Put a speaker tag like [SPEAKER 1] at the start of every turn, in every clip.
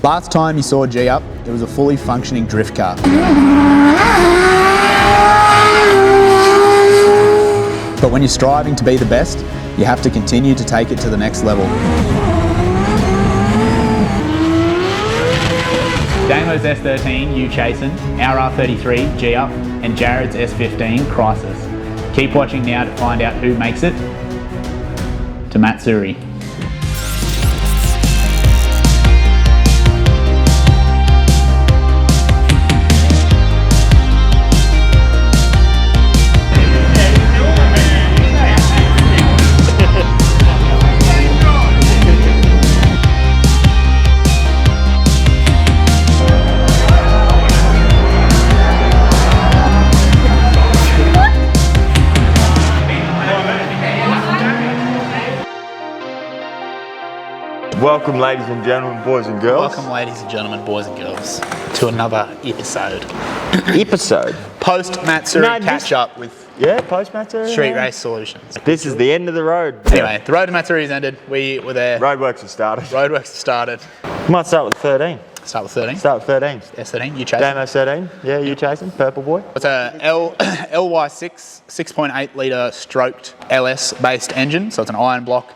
[SPEAKER 1] Last time you saw GHEEUP, it was a fully functioning drift car. But when you're striving to be the best, you have to continue to take it to the next level. Damo's S13 CHASIN, our R33 GHEEUP, and Jared's S15 CRYS15. Keep watching now to find out who makes it to Matsuri.
[SPEAKER 2] Welcome, ladies and gentlemen, boys and girls.
[SPEAKER 1] Welcome, ladies and gentlemen, boys and girls, to another episode. Post Matsuri catch up with
[SPEAKER 2] post Matsuri
[SPEAKER 1] Street Race Solutions.
[SPEAKER 2] This is the end of the road.
[SPEAKER 1] Anyway, the road to Matsuri has ended. We were there.
[SPEAKER 2] Roadworks have started.
[SPEAKER 1] Roadworks have started.
[SPEAKER 2] Might start with 13.
[SPEAKER 1] Start with 13.
[SPEAKER 2] Start with 13.
[SPEAKER 1] S13, you chasing.
[SPEAKER 2] Damo 13. Yeah, you chasing. Purple boy.
[SPEAKER 1] It's a LY6 6.8 litre stroked LS based engine, so it's an iron block.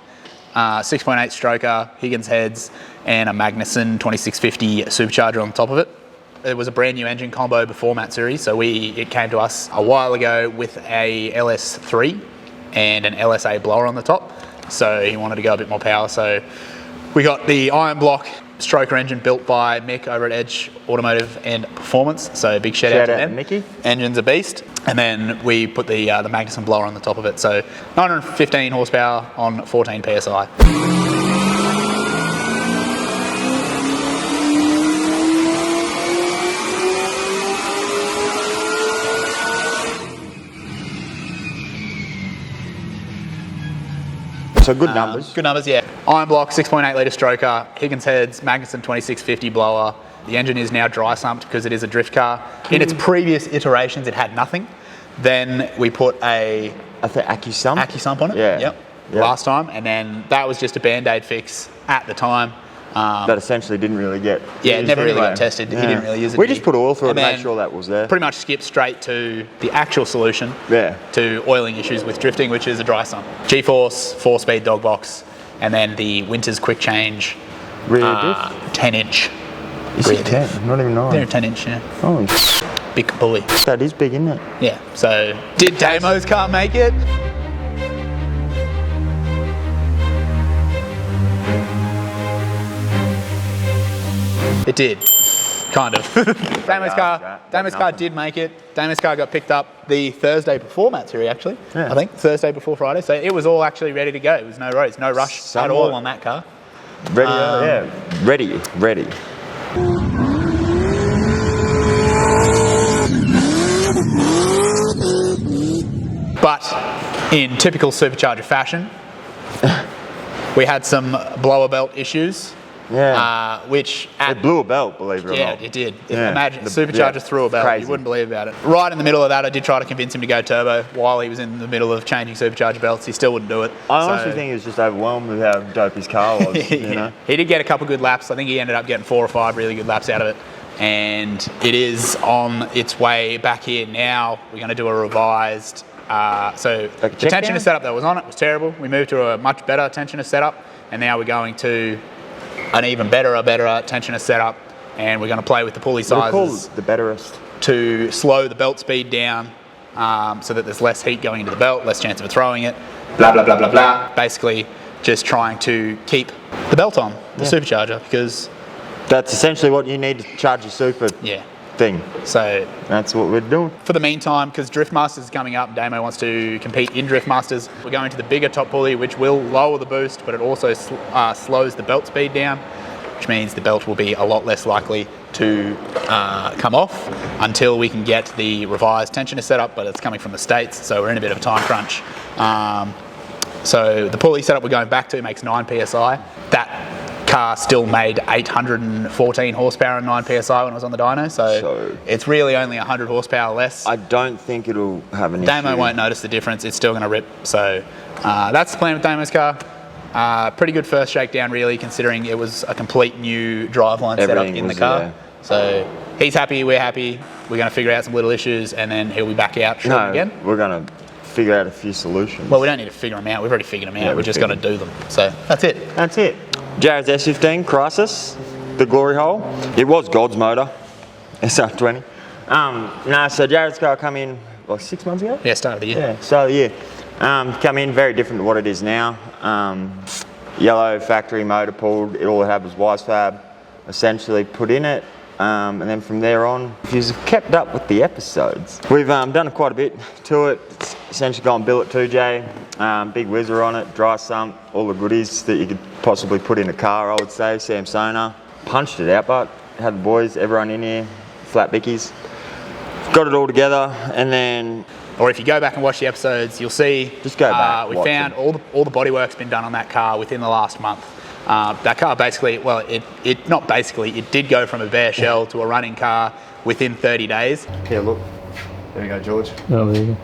[SPEAKER 1] 6.8 stroker, Higgins heads, and a Magnuson 2650 supercharger on top of it. It was a brand new engine combo before Matsuri, so it came to us a while ago with a LS3 and an LSA blower on the top. So he wanted to go a bit more power, so we got the iron block stroker engine built by Mick over at Edge Automotive and Performance, so big shout out to them.
[SPEAKER 2] Mickey.
[SPEAKER 1] Engine's a beast. And then we put the Magnuson blower on the top of it, so 915 horsepower on 14 PSI.
[SPEAKER 2] So good numbers.
[SPEAKER 1] Good numbers, yeah. Iron block, 6.8 litre stroker, Higgins heads, Magnuson 2650 blower. The engine is now dry sumped because it is a drift car. In its previous iterations, it had nothing. Then we put a AccuSump on it.
[SPEAKER 2] Yeah.
[SPEAKER 1] Yep. Last time, and then that was just a band-aid fix at the time.
[SPEAKER 2] That essentially didn't really get
[SPEAKER 1] it never really got tested.
[SPEAKER 2] Yeah.
[SPEAKER 1] He didn't really use it.
[SPEAKER 2] We just put oil through it to make sure that was there.
[SPEAKER 1] Pretty much skipped straight to the actual solution. To oiling issues with drifting, which is a dry sump. G-force, 4-speed dog box, and then the Winters quick change
[SPEAKER 2] rear diff
[SPEAKER 1] 10-inch.
[SPEAKER 2] Is it 10? Not even 9.
[SPEAKER 1] They're 10-inch, yeah.
[SPEAKER 2] Oh,
[SPEAKER 1] big pulley.
[SPEAKER 2] That is big, isn't it?
[SPEAKER 1] Yeah. So did Damo's car make it? It did, kind of. Damo's car did make it. Damo's car got picked up the Thursday before Matsuri, actually. I think Thursday before Friday. So it was all actually ready to go. It was no roads, no rush at all on that car.
[SPEAKER 2] Ready, ready.
[SPEAKER 1] But in typical supercharger fashion, we had some blower belt issues. Which
[SPEAKER 2] it blew a belt, believe it or not.
[SPEAKER 1] Yeah, it did. Imagine supercharger threw a belt.
[SPEAKER 2] Crazy.
[SPEAKER 1] You wouldn't believe about it. Right in the middle of that, I did try to convince him to go turbo while he was in the middle of changing supercharger belts. He still wouldn't do it.
[SPEAKER 2] I honestly think he was just overwhelmed with how dope his car was. You know?
[SPEAKER 1] He did get a couple good laps. I think he ended up getting 4 or 5 really good laps out of it. And it is on its way back here now. We're going to do a revised. So the tensioner setup that was on it was terrible. We moved to a much better tensioner setup, and now we're going to an even better tensioner setup, and we're going to play with the pulley sizes.
[SPEAKER 2] The betterest.
[SPEAKER 1] To slow the belt speed down, so that there's less heat going into the belt, less chance of throwing it. Blah blah blah blah blah. Basically, just trying to keep the belt on the supercharger, because
[SPEAKER 2] that's essentially what you need to charge your super thing.
[SPEAKER 1] So
[SPEAKER 2] that's what we're doing.
[SPEAKER 1] For the meantime, because Drift Masters is coming up, Damo wants to compete in Drift Masters. We're going to the bigger top pulley, which will lower the boost, but it also slows the belt speed down, which means the belt will be a lot less likely to come off until we can get the revised tensioner setup, but it's coming from the States, so we're in a bit of a time crunch. So the pulley setup we're going back to makes 9 PSI. That car still made 814 horsepower and 9 PSI when it was on the dyno, so it's really only 100 horsepower less.
[SPEAKER 2] I don't think it'll have an issue.
[SPEAKER 1] Damo won't notice the difference. It's still going to rip. So that's the plan with Damo's car. Pretty good first shakedown, really, considering it was a complete new driveline setup in the car.
[SPEAKER 2] Yeah.
[SPEAKER 1] So he's happy, we're happy. We're going to figure out some little issues, and then he'll be back out shortly again.
[SPEAKER 2] We're going to figure out a few solutions.
[SPEAKER 1] Well, we don't need to figure them out. We've already figured them out. We're just going to do them. So that's it.
[SPEAKER 2] That's it. Jared's S15 CRYS15, the glory hole. It was God's motor, S13. So Jared's car come in like 6 months ago?
[SPEAKER 1] Yeah, start of the year.
[SPEAKER 2] Yeah, start of the year. Come in very different to what it is now. Yellow factory motor pulled. It all it had was wise fab, essentially put in it. And then from there on, if you've kept up with the episodes, we've done quite a bit to it. It's essentially gone billet 2J, big whizzer on it, dry sump, all the goodies that you could possibly put in a car, I would say. Samsona. Punched it out, but had the boys, everyone in here, flat bickies. Got it all together, and then...
[SPEAKER 1] Or if you go back and watch the episodes, you'll see...
[SPEAKER 2] Just go back.
[SPEAKER 1] We found all the bodywork's been done on that car within the last month. That car basically, well, not basically, it did go from a bare shell to a running car within 30 days.
[SPEAKER 3] Yeah, look. There you go, George.
[SPEAKER 4] Oh, there you go.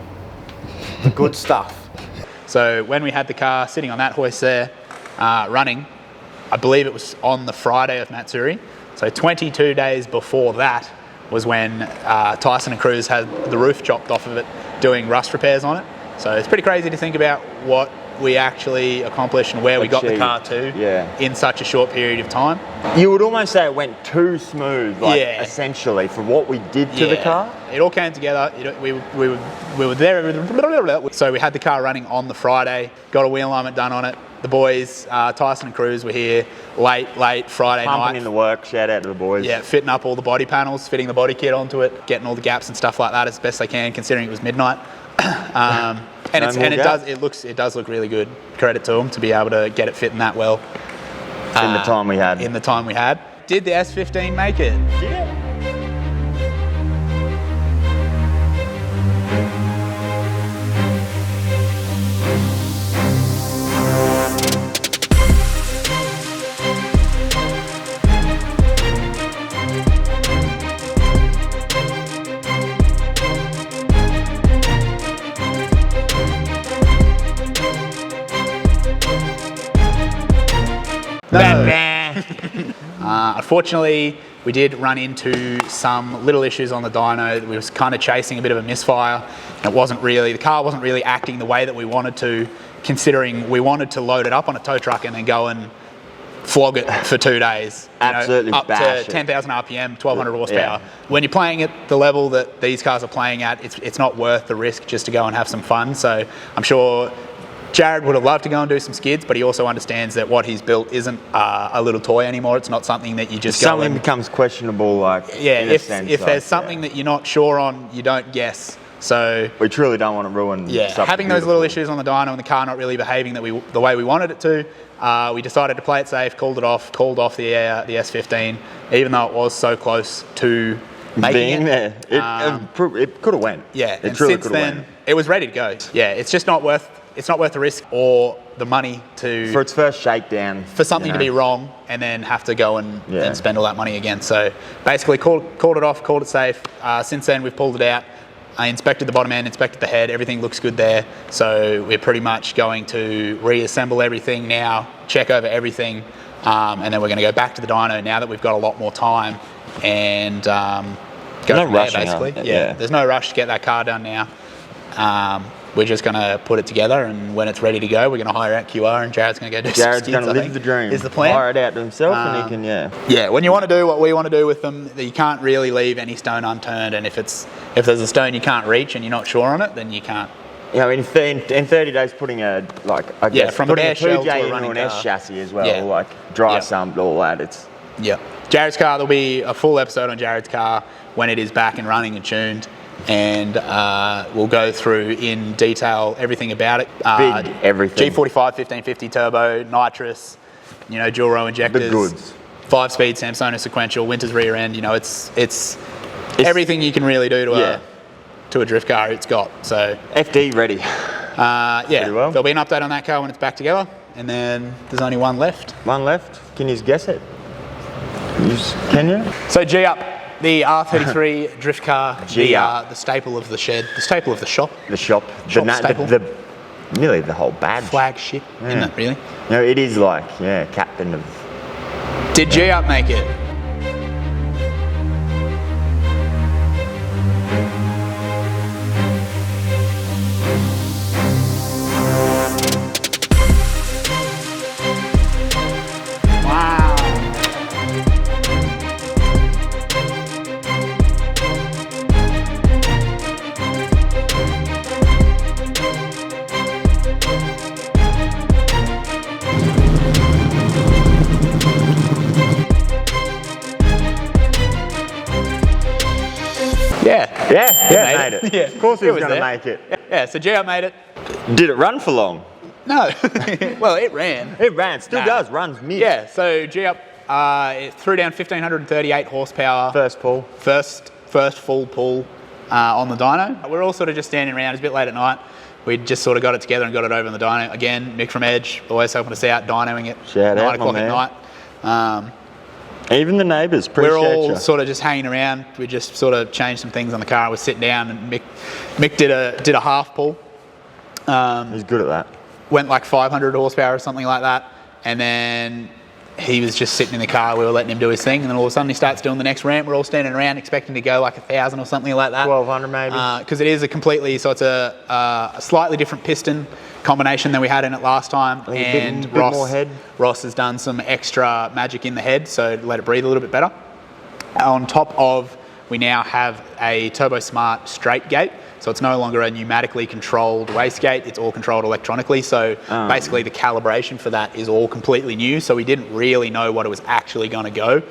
[SPEAKER 3] The good stuff.
[SPEAKER 1] So when we had the car sitting on that hoist there, running, I believe it was on the Friday of Matsuri. So 22 days before that was when Tyson and Cruz had the roof chopped off of it doing rust repairs on it. So it's pretty crazy to think about what we actually accomplished and where we got the car to in such a short period of time.
[SPEAKER 2] You would almost say it went too smooth, essentially, for what we did to the car.
[SPEAKER 1] It all came together. We were there. So we had the car running on the Friday, got a wheel alignment done on it. The boys, Tyson and Cruz, were here late Friday night.
[SPEAKER 2] Pumping in the work, shout out to the boys.
[SPEAKER 1] Yeah, fitting up all the body panels, fitting the body kit onto it, getting all the gaps and stuff like that as best they can, considering it was midnight. It does look really good. Credit to them to be able to get it fitting that well.
[SPEAKER 2] In the time we had.
[SPEAKER 1] In the time we had. Did the S15 make it?
[SPEAKER 2] Yeah.
[SPEAKER 1] Unfortunately, we did run into some little issues on the dyno. We was kind of chasing a bit of a misfire. The car wasn't really acting the way that we wanted to, considering we wanted to load it up on a tow truck and then go and flog it for 2 days.
[SPEAKER 2] Absolutely
[SPEAKER 1] up
[SPEAKER 2] bash
[SPEAKER 1] to 10,000 RPM, 1,200 horsepower.
[SPEAKER 2] Yeah.
[SPEAKER 1] When you're playing at the level that these cars are playing at, it's not worth the risk just to go and have some fun. So I'm sure Jared would have loved to go and do some skids, but he also understands that what he's built isn't a little toy anymore. It's not something that you just go
[SPEAKER 2] Something becomes questionable,
[SPEAKER 1] if there's something that you're not sure on, you don't guess. So
[SPEAKER 2] we truly don't want to ruin.
[SPEAKER 1] Having those little issues on the dyno and the car not really behaving the way we wanted it to, we decided to play it safe, called off the S15, even though it was so close to making
[SPEAKER 2] it. It could have went.
[SPEAKER 1] Yeah,
[SPEAKER 2] it
[SPEAKER 1] and
[SPEAKER 2] truly
[SPEAKER 1] since then it was ready to go. Yeah, it's just not worth the risk or the money
[SPEAKER 2] for its first shakedown,
[SPEAKER 1] for something to be wrong and then have to go and spend all that money again. So basically called it off, called it safe. Since then we've pulled it out. I inspected the bottom end, inspected the head, everything looks good there. So we're pretty much going to reassemble everything now, check over everything, and then we're going to go back to the dyno now that we've got a lot more time and go from there, basically. Yeah, there's no rush to get that car done now. We're just going to put it together, and when it's ready to go, we're going to hire out QR, and Jared's going to go do some skids.
[SPEAKER 2] Jared's going to live the dream.
[SPEAKER 1] Is the plan.
[SPEAKER 2] Hire it out to himself, and he can,
[SPEAKER 1] Yeah, when you want to do what we want to do with them, you can't really leave any stone unturned, and if there's a stone you can't reach and you're not sure on it, then you can't.
[SPEAKER 2] In 30 days putting from a bare shell to a running S chassis as well, dry sumped, all that.
[SPEAKER 1] Jared's car, there'll be a full episode on Jared's car when it is back and running and tuned. And we'll go through in detail everything about it.
[SPEAKER 2] Everything.
[SPEAKER 1] G45 1550 turbo, nitrous, dual row injectors.
[SPEAKER 2] The goods.
[SPEAKER 1] 5-speed Samsona sequential, Winters rear end. It's everything you can really do to a drift car. It's got so
[SPEAKER 2] FD ready.
[SPEAKER 1] There'll be an update on that car when it's back together, and then there's only one left.
[SPEAKER 2] One left. Can you guess it? Can you?
[SPEAKER 1] So GHEEUP. The R33 drift car, the staple of the shed, the staple of the shop.
[SPEAKER 2] The shop.
[SPEAKER 1] Shop staple.
[SPEAKER 2] nearly the whole badge.
[SPEAKER 1] Flagship, isn't it, really?
[SPEAKER 2] You know, it is like, yeah, captain of...
[SPEAKER 1] Did GHEEUP make it?
[SPEAKER 2] Yeah, made it.
[SPEAKER 1] Yeah,
[SPEAKER 2] of course he was going to
[SPEAKER 1] there.
[SPEAKER 2] make it.
[SPEAKER 1] Yeah, so GHEEUP made it.
[SPEAKER 2] Did it run for long?
[SPEAKER 1] No. Well, it ran.
[SPEAKER 2] It ran, still does, runs mid.
[SPEAKER 1] Yeah, so GHEEUP, it threw down 1,538 horsepower.
[SPEAKER 2] First pull.
[SPEAKER 1] First full pull on the dyno. We're all sort of just standing around. It's a bit late at night. We just sort of got it together and got it over on the dyno. Again, Mick from Edge, always helping us out, dynoing it.
[SPEAKER 2] Shout out,
[SPEAKER 1] 9 o'clock at night.
[SPEAKER 2] Even the neighbours appreciate
[SPEAKER 1] We're all
[SPEAKER 2] you.
[SPEAKER 1] sort of just hanging around. We just sort of changed some things on the car. We sit down and Mick did a half pull.
[SPEAKER 2] He's good at that.
[SPEAKER 1] Went like 500 horsepower or something like that. And then he was just sitting in the car. We were letting him do his thing. And then all of a sudden he starts doing the next ramp. We're all standing around expecting to go like 1,000 or something like that.
[SPEAKER 2] 1,200 maybe.
[SPEAKER 1] Because it is a completely, so it's a slightly different piston combination than we had in it last time. And
[SPEAKER 2] bit more head.
[SPEAKER 1] Ross has done some extra magic in the head, so let it breathe a little bit better. On top of, we now have a Turbo Smart straight gate. So it's no longer a pneumatically controlled wastegate, it's all controlled electronically. So basically the calibration for that is all completely new. So we didn't really know what it was actually going to go.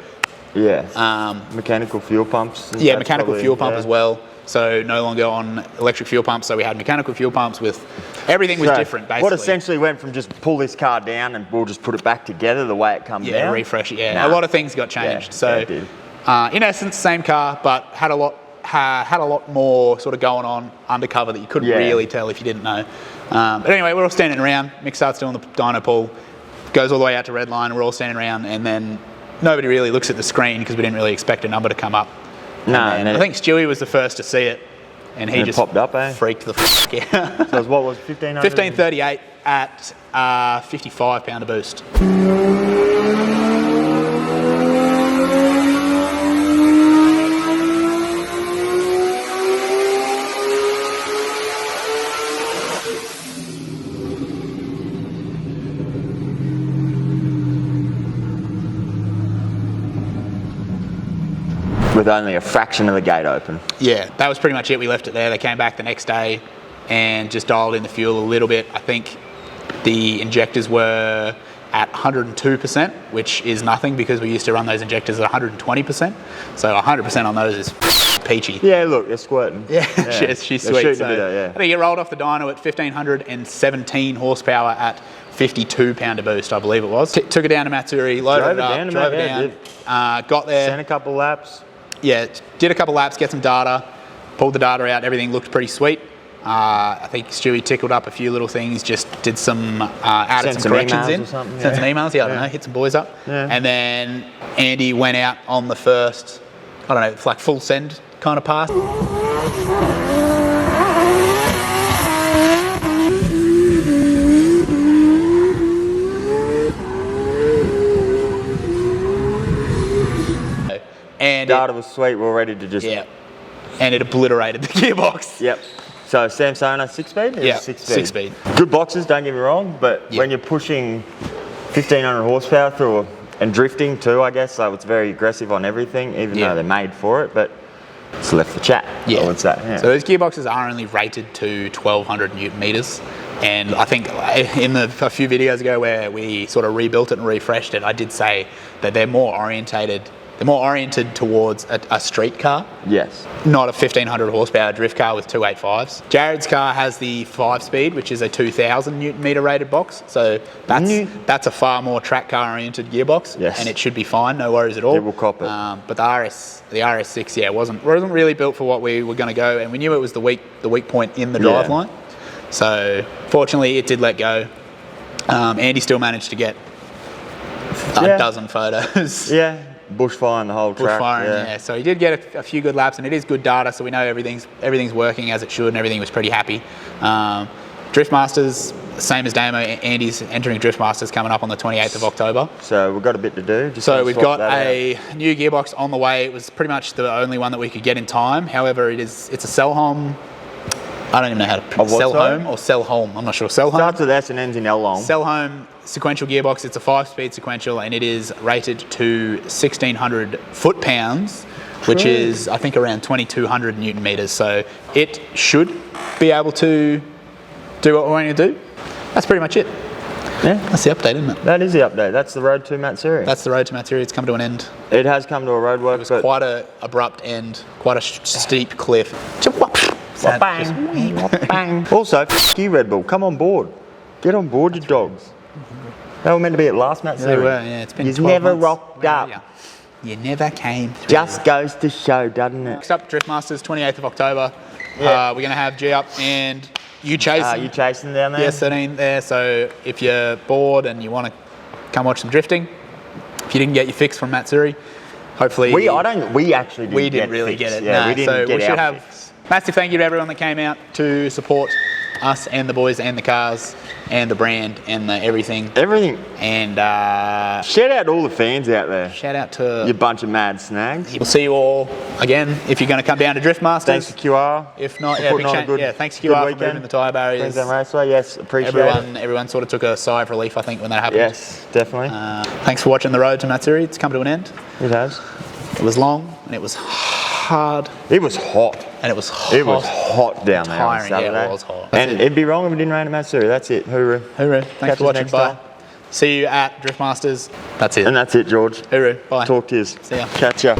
[SPEAKER 2] Yeah. Mechanical fuel pumps.
[SPEAKER 1] Yeah, mechanical fuel pump as well. So no longer on electric fuel pumps. So we had mechanical fuel pumps with everything was different basically.
[SPEAKER 2] What essentially went from just pull this car down and we'll just put it back together the way it comes down?
[SPEAKER 1] Yeah, refresh it. Yeah, a lot of things got changed.
[SPEAKER 2] Yeah,
[SPEAKER 1] so in essence, same car, but had a lot more sort of going on undercover that you couldn't really tell if you didn't know. But anyway, we're all standing around. Mick starts doing the dyno pull, goes all the way out to red line. We're all standing around, and then nobody really looks at the screen because we didn't really expect a number to come up.
[SPEAKER 2] No,
[SPEAKER 1] I think Stewie was the first to see it, and he just
[SPEAKER 2] popped up,
[SPEAKER 1] freaked the f*** out.
[SPEAKER 2] So what was 1,500?
[SPEAKER 1] 1538 at 55 pounder boost.
[SPEAKER 2] With only a fraction of the gate open.
[SPEAKER 1] Yeah, that was pretty much it. We left it there. They came back the next day and just dialed in the fuel a little bit. I think the injectors were at 102%, which is nothing because we used to run those injectors at 120%. So 100% on those is peachy.
[SPEAKER 2] Yeah, look, they're squirting.
[SPEAKER 1] Yeah, she's sweet. So
[SPEAKER 2] yeah.
[SPEAKER 1] I think it rolled off the dyno at 1,517 horsepower at 52 pounder boost, I believe it was. Took it down to Matsuri, loaded it up, drove it down, got there.
[SPEAKER 2] Sent a couple laps.
[SPEAKER 1] Yeah, did a couple laps, get some data, pulled the data out, everything looked pretty sweet. I think Stewie tickled up a few little things, just did some, added some corrections in. Sent some emails, I don't know, hit some boys up.
[SPEAKER 2] Yeah.
[SPEAKER 1] And then Andy went out on the first, I don't know, it's like full send kind of pass. And
[SPEAKER 2] data was sweet, we were ready to just...
[SPEAKER 1] Yeah, and it obliterated the gearbox.
[SPEAKER 2] Yep. So Samsona 6-speed?
[SPEAKER 1] Yeah,
[SPEAKER 2] 6-speed. Good boxes, don't get me wrong, but when you're pushing 1,500 horsepower through and drifting too, I guess, so it's very aggressive on everything, even though they're made for it, but it's left for chat.
[SPEAKER 1] Yeah.
[SPEAKER 2] I would say. Yeah.
[SPEAKER 1] So those gearboxes are only rated to 1,200 Newton meters. And I think in a few videos ago where we sort of rebuilt it and refreshed it, I did say that they're more oriented towards a street car.
[SPEAKER 2] Yes.
[SPEAKER 1] Not a 1,500 horsepower drift car with 285s. Jared's car has the 5-speed, which is a 2,000 Newton meter rated box. So that's a far more track car oriented gearbox.
[SPEAKER 2] Yes.
[SPEAKER 1] And it should be fine, no worries at all.
[SPEAKER 2] It will cop it.
[SPEAKER 1] But the RS6, wasn't really built for what we were going to go, and we knew it was the weak point in the driveline. So fortunately, it did let go. Andy still managed to get a dozen photos.
[SPEAKER 2] Yeah. Bushfiring the whole track.
[SPEAKER 1] Bushfiring, so he did get a few good laps, and it is good data, so we know everything's working as it should, and everything was pretty happy. Drift Masters, same as Damo, Andy's entering Drift Masters coming up on the 28th of October.
[SPEAKER 2] So we've got a bit to do. Just
[SPEAKER 1] So we've got a new gearbox on the way. It was pretty much the only one that we could get in time. However, it's a sell home. I don't even know how to pronounce it. Sell home or sell home. I'm not sure. Sell home.
[SPEAKER 2] Starts with S and ends in L long.
[SPEAKER 1] Sell home sequential gearbox. It's a 5-speed sequential, and it is rated to 1,600 foot-pounds, which is I think around 2,200 newton meters. So it should be able to do what we want to do. That's pretty much it.
[SPEAKER 2] Yeah,
[SPEAKER 1] that's the update, isn't it?
[SPEAKER 2] That is the update. That's the road to Matsuri.
[SPEAKER 1] That's the road to Matsuri. It's come to an end.
[SPEAKER 2] It has come to a roadwork.
[SPEAKER 1] It was quite a abrupt end, quite a steep cliff.
[SPEAKER 2] Bang. Bang. Also, f you, Red Bull. Come on board. Get on board, you dogs. They were meant to be at last Matsuri.
[SPEAKER 1] They were, yeah. It's been 12
[SPEAKER 2] never
[SPEAKER 1] months.
[SPEAKER 2] rocked up.
[SPEAKER 1] You never came through.
[SPEAKER 2] Just goes to show, doesn't it?
[SPEAKER 1] Next up, Drift Masters, 28th of October.
[SPEAKER 2] Yeah.
[SPEAKER 1] We're going to have GHEEUP and you CHASIN.
[SPEAKER 2] You CHASIN down there?
[SPEAKER 1] The S13 there. So if you're bored and you want to come watch some drifting, if you didn't get your fix from Matsuri, hopefully
[SPEAKER 2] we actually didn't.
[SPEAKER 1] We didn't really get it.
[SPEAKER 2] Yeah,
[SPEAKER 1] no,
[SPEAKER 2] we didn't get
[SPEAKER 1] we should
[SPEAKER 2] our
[SPEAKER 1] have
[SPEAKER 2] fix.
[SPEAKER 1] Massive thank you to everyone that came out to support us and the boys and the cars and the brand and the everything.
[SPEAKER 2] Everything.
[SPEAKER 1] And
[SPEAKER 2] shout out to all the fans out there.
[SPEAKER 1] Shout out to
[SPEAKER 2] you bunch of mad snags.
[SPEAKER 1] We'll see you all again if you're going to come down to Drift Masters.
[SPEAKER 2] Thanks to QR.
[SPEAKER 1] If not, thanks to QR for moving the tyre barriers.
[SPEAKER 2] Queensland Raceway, yes, appreciate it.
[SPEAKER 1] Everyone sort of took a sigh of relief, I think, when that happened.
[SPEAKER 2] Yes, definitely.
[SPEAKER 1] Thanks for watching the road to Matsuri. It's come to an end.
[SPEAKER 2] It has.
[SPEAKER 1] It was long and it was hard.
[SPEAKER 2] It was hot.
[SPEAKER 1] And it was hot.
[SPEAKER 2] It was hot down there on Saturday.
[SPEAKER 1] Yeah, it was hot.
[SPEAKER 2] And it'd be wrong if it didn't rain at Matsuri. That's it. Hooroo.
[SPEAKER 1] Hooroo. Thanks for watching. Bye. See you at Drift Masters. That's it.
[SPEAKER 2] And that's it, George.
[SPEAKER 1] Hooroo. Bye.
[SPEAKER 2] Talk to you.
[SPEAKER 1] See ya.
[SPEAKER 2] Catch ya.